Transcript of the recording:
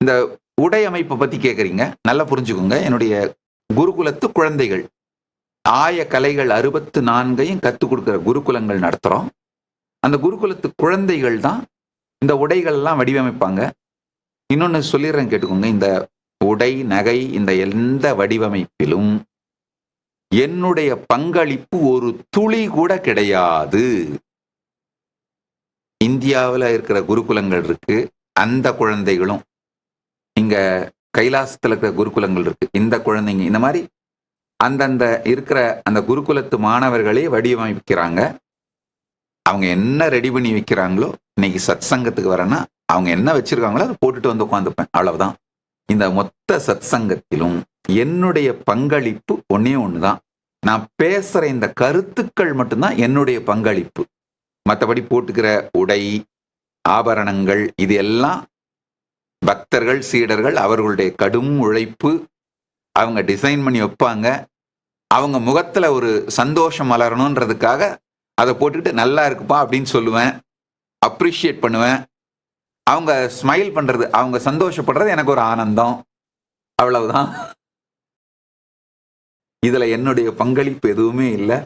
இந்த உடை அமைப்பை பத்தி கேட்குறீங்க. நல்லா புரிஞ்சுக்கோங்க. என்னுடைய குருகுலத்து குழந்தைகள். ஆய கலைகள் 64யும் கத்துக் கொடுக்கிற குருகுலங்கள் நடத்துறோம். அந்த குருகுலத்து குழந்தைகள் தான் இந்த உடைகள்லாம் வடிவமைப்பாங்க. இன்னொன்னு சொல்லிடுறேன் கேட்டுக்கோங்க. இந்த உடை, நகை இந்த எந்த வடிவமைப்பிலும் என்னுடைய பங்களிப்பு ஒரு துளி கூட கிடையாது. இந்தியாவுல இருக்கிற குருகுலங்கள் இருக்கு. அந்த குழந்தைகளும் இங்க கைலாசத்துல இருக்கிற குருகுலங்கள் இருக்கு. இந்த குழந்தைங்க இந்த மாதிரி அந்தந்த இருக்கிற அந்த குருகுலத்து மாணவர்களே வடிவமைக்கிறாங்க. அவங்க என்ன ரெடி பண்ணி வைக்கிறாங்களோ, இன்னைக்கு சத் சங்கத்துக்கு வரேன்னா அவங்க என்ன வச்சிருக்காங்களோ அதை போட்டுட்டு வந்து உட்காந்துப்பேன். அவ்வளவுதான். இந்த மொத்த சத் சங்கத்திலும் என்னுடைய பங்களிப்பு ஒன்னே ஒண்ணுதான். நான் பேசுற இந்த கருத்துக்கள் மட்டும்தான் என்னுடைய பங்களிப்பு. மற்றபடி போட்டுக்கிற உடை, ஆபரணங்கள் இது எல்லாம் பக்தர்கள், சீடர்கள் அவர்களுடைய கடும் உழைப்பு. அவங்க டிசைன் பண்ணி வைப்பாங்க. அவங்க முகத்துல ஒரு சந்தோஷம் மலரணுன்றதுக்காக அதை போட்டுக்கிட்டு நல்லா இருக்குப்பா அப்படின்னு சொல்லுவேன். அப்ரிஷியேட் பண்ணுவேன். அவங்க ஸ்மைல் பண்றது, அவங்க சந்தோஷப்படுறது எனக்கு ஒரு ஆனந்தம். அவ்வளவுதான். இதுல என்னுடைய பங்களிப்பு எதுவுமே இல்லை.